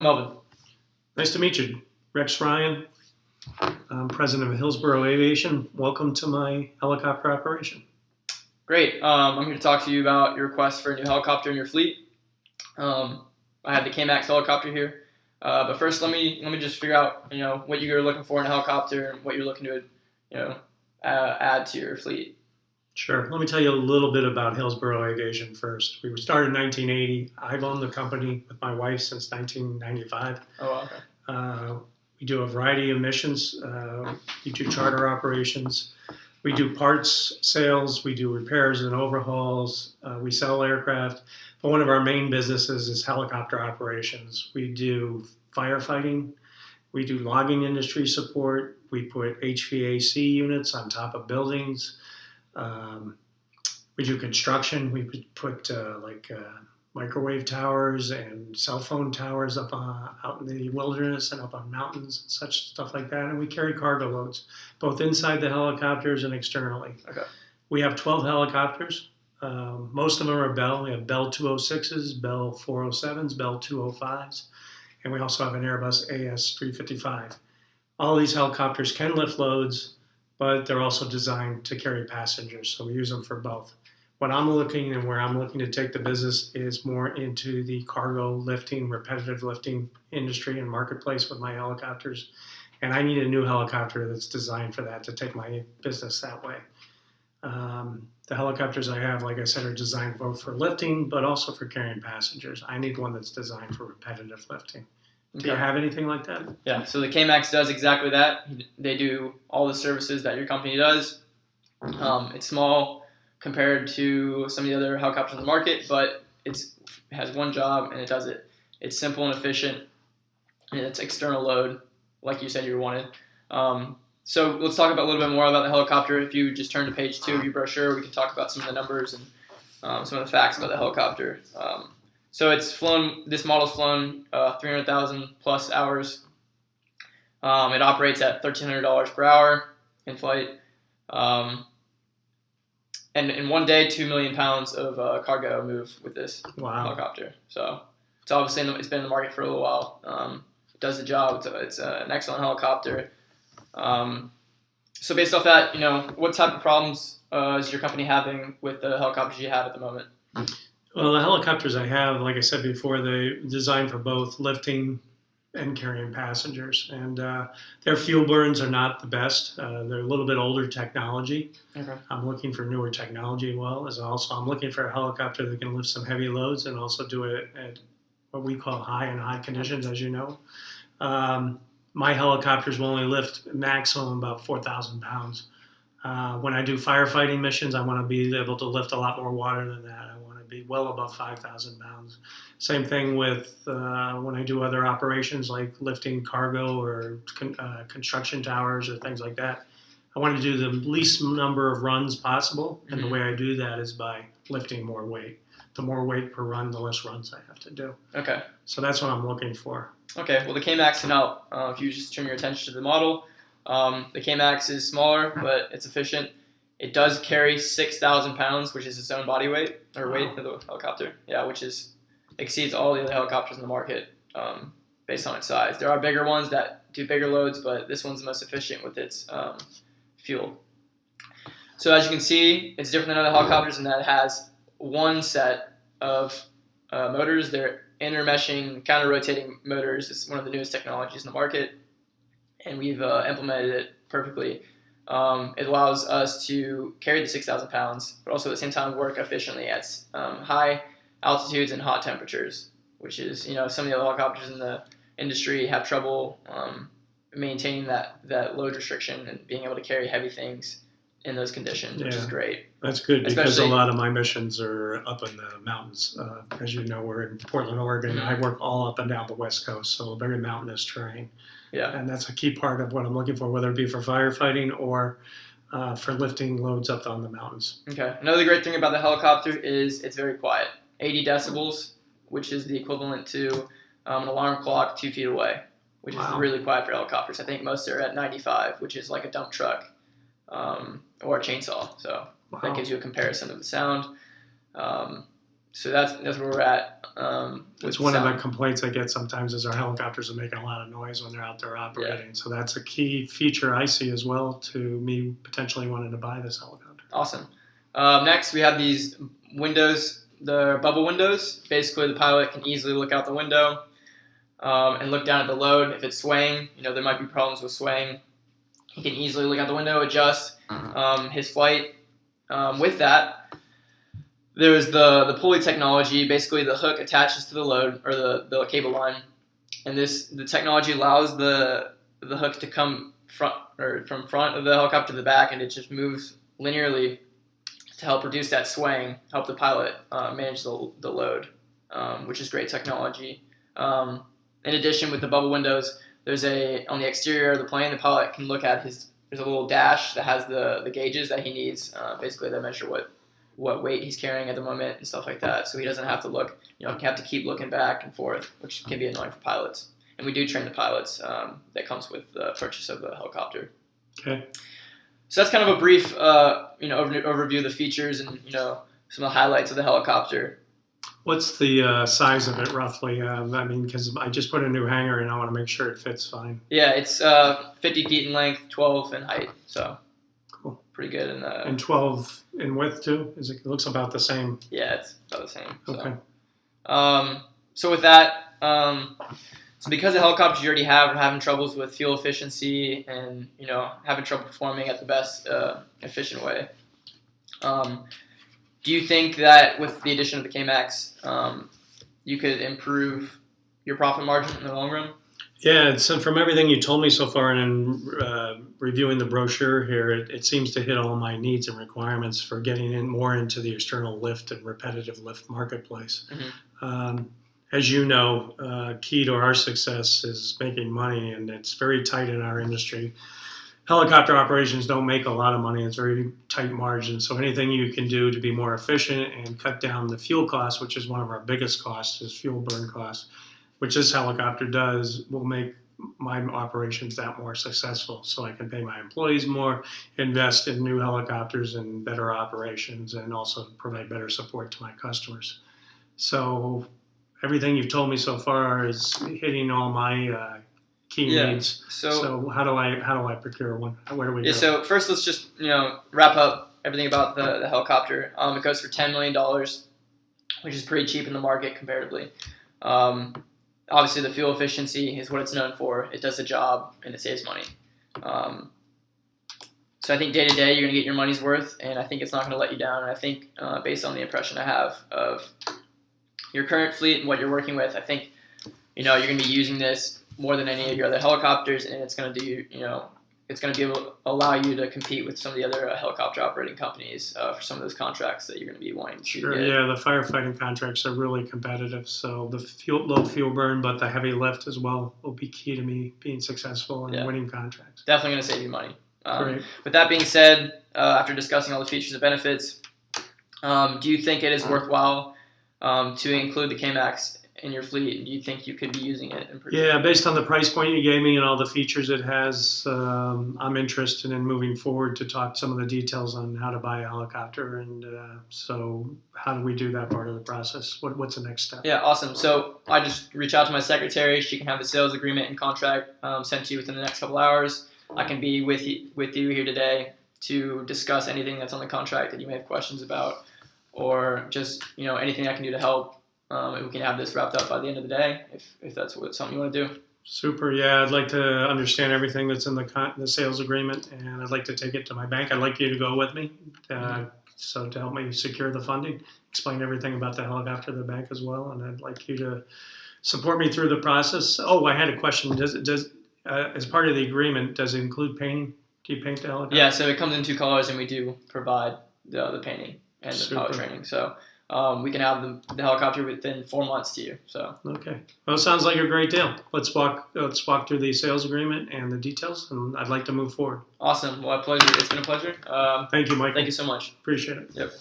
Melvin. Nice to meet you. Rex Ryan, I'm president of Hillsborough Aviation. Welcome to my helicopter operation. Great. I'm here to talk to you about your request for a new helicopter in your fleet. I have the K-Max helicopter here. But first, let me just figure out, what you're looking for in a helicopter and what you're looking to, add to your fleet. Sure. Let me tell you a little bit about Hillsborough Aviation first. We were started in 1980. I've owned the company with my wife since 1995. Oh, okay. We do a variety of missions. We do charter operations. We do parts sales. We do repairs and overhauls. We sell aircraft. But one of our main businesses is helicopter operations. We do firefighting. We do logging industry support. We put HVAC units on top of buildings. We do construction. We put microwave towers and cell phone towers up out in the wilderness and up on mountains and such stuff like that. And we carry cargo loads, both inside the helicopters and externally. Okay. We have 12 helicopters. Most of them are Bell. We have Bell 206s, Bell 407s, Bell 205s, and we also have an Airbus AS355. All these helicopters can lift loads, but they're also designed to carry passengers, so we use them for both. What I'm looking and where I'm looking to take the business is more into the cargo lifting, repetitive lifting industry and marketplace with my helicopters. And I need a new helicopter that's designed for that, to take my business that way. The helicopters I have, like I said, are designed both for lifting, but also for carrying passengers. I need one that's designed for repetitive lifting. Do you have anything like that? Yeah, so the K-Max does exactly that. They do all the services that your company does. It's small compared to some of the other helicopters in the market, but it has one job and it does it. It's simple and efficient, and it's external load, like you said you wanted. So let's talk about a little bit more about the helicopter. If you just turn to page 2 of your brochure, we can talk about some of the numbers and some of the facts about the helicopter. So it's flown. This model's flown 300,000 plus hours. It operates at $1,300 per hour in flight. And in one day, 2 million pounds of cargo move with this helicopter. So it's obviously it's been in the market for a little while. It does the job. It's an excellent helicopter. So based off that, what type of problems is your company having with the helicopters you have at the moment? Well, the helicopters I have, like I said before, they're designed for both lifting and carrying passengers. And their fuel burns are not the best. They're a little bit older technology. Okay. I'm looking for newer technology I'm looking for a helicopter that can lift some heavy loads and also do it at what we call high and high conditions, as you know. My helicopters will only lift maximum about 4,000 pounds. When I do firefighting missions, I want to be able to lift a lot more water than that. I want to be well above 5,000 pounds. Same thing with when I do other operations like lifting cargo or construction towers or things like that. I want to do the least number of runs possible, and the way I do that is by lifting more weight. The more weight per run, the less runs I have to do. Okay. So that's what I'm looking for. Okay, well the K-Max can help. If you just turn your attention to the model, the K-Max is smaller, but it's efficient. It does carry 6,000 pounds, which is its own body weight, or weight of the helicopter. Yeah, which exceeds all the other helicopters in the market based on its size. There are bigger ones that do bigger loads, but this one's the most efficient with its fuel. So as you can see, it's different than other helicopters in that it has one set of motors. They're intermeshing, counter-rotating motors. It's one of the newest technologies in the market, and we've implemented it perfectly. It allows us to carry the 6,000 pounds, but also at the same time work efficiently at high altitudes and hot temperatures, which is, some of the other helicopters in the industry have trouble maintaining that load restriction and being able to carry heavy things in those conditions, which is great. That's good, because a lot of my missions are up in the mountains. As you know, we're in Portland, Oregon. I work all up and down the West Coast, so a very mountainous terrain. Yeah. And that's a key part of what I'm looking for, whether it be for firefighting or for lifting loads up on the mountains. Okay. Another great thing about the helicopter is it's very quiet. 80 decibels, which is the equivalent to an alarm clock 2 feet away, which is really quiet for helicopters. I think most are at 95, which is like a dump truck or a chainsaw. So that gives you a comparison of the sound. So that's where we're at. It's one of the complaints I get sometimes is our helicopters are making a lot of noise when they're out there operating. Yeah. So that's a key feature I see as well to me potentially wanting to buy this helicopter. Awesome. Next, we have these windows, the bubble windows. Basically, the pilot can easily look out the window and look down at the load. If it's swaying, there might be problems with swaying. He can easily look out the window, adjust his flight. With that, there's the pulley technology. Basically, the hook attaches to the load or the cable line, and the technology allows the hook to come from front of the helicopter to the back, and it just moves linearly to help reduce that swaying, help the pilot manage the load, which is great technology. In addition, with the bubble windows, on the exterior of the plane, the pilot can look at there's a little dash that has the gauges that he needs. Basically, they measure what weight he's carrying at the moment and stuff like that. So he doesn't have to look, have to keep looking back and forth, which can be annoying for pilots. And we do train the pilots. That comes with the purchase of the helicopter. Okay. So that's kind of a brief, overview of the features and some of the highlights of the helicopter. What's the size of it roughly? Because I just put a new hangar and I want to make sure it fits fine. Yeah, it's 50 feet in length, 12 in height. So cool, pretty good. And 12 in width too. It looks about the same? Yeah, it's about the same. Okay. So with that, so because the helicopters you already have are having troubles with fuel efficiency and having trouble performing at the best efficient way. Do you think that with the addition of the K-Max, you could improve your profit margin in the long run? Yeah, so from everything you told me so far and in reviewing the brochure here, it seems to hit all my needs and requirements for getting more into the external lift and repetitive lift marketplace. Mm-hmm. As you know, key to our success is making money, and it's very tight in our industry. Helicopter operations don't make a lot of money. It's very tight margins. So anything you can do to be more efficient and cut down the fuel costs, which is one of our biggest costs, is fuel burn costs, which this helicopter does, will make my operations that more successful. So I can pay my employees more, invest in new helicopters and better operations, and also provide better support to my customers. So everything you've told me so far is hitting all my key needs. So how do I procure one? Where do we go? So first, let's just wrap up everything about the helicopter. It goes for $10 million, which is pretty cheap in the market comparatively. Obviously, the fuel efficiency is what it's known for. It does the job and it saves money. So I think day to day you're gonna get your money's worth, and I think it's not gonna let you down. And I think based on the impression I have of your current fleet and what you're working with, I think you're gonna be using this more than any of your other helicopters, and it's going to do, it's going to be able to allow you to compete with some of the other helicopter operating companies for some of those contracts that you're going to be wanting to Sure, get. Yeah, the firefighting contracts are really competitive, so the low fuel burn, but the heavy lift as well will be key to me being successful and winning contracts. Definitely going to save you money. Great. With that being said, after discussing all the features and benefits, do you think it is worthwhile to include the K-Max in your fleet? Do you think you could be using it? Based on the price point you gave me and all the features it has, I'm interested in moving forward to talk some of the details on how to buy a helicopter. And so how do we do that part of the process? What's the next step? Yeah, awesome. So I just reach out to my secretary. She can have the sales agreement and contract sent to you within the next couple hours. I can be with you here today to discuss anything that's on the contract that you may have questions about, or just anything I can do to help. And we can have this wrapped up by the end of the day if that's something you want to do. Super. Yeah, I'd like to understand everything that's in the sales agreement, and I'd like to take it to my bank. I'd like you to go with me, so to help me secure the funding, explain everything about the helicopter to the bank as well, and I'd like you to support me through the process. Oh, I had a question. Does as part of the agreement, does it include painting? Do you paint the helicopter? Yeah, so it comes in 2 colors, and we do provide the painting and the pilot training. So we can have the helicopter within 4 months to you. So okay, well, it sounds like a great deal. Let's walk through the sales agreement and the details, and I'd like to move forward. Awesome. Well, a pleasure. It's been a pleasure. Thank you, Michael. Thank you so much. Appreciate it. Yep.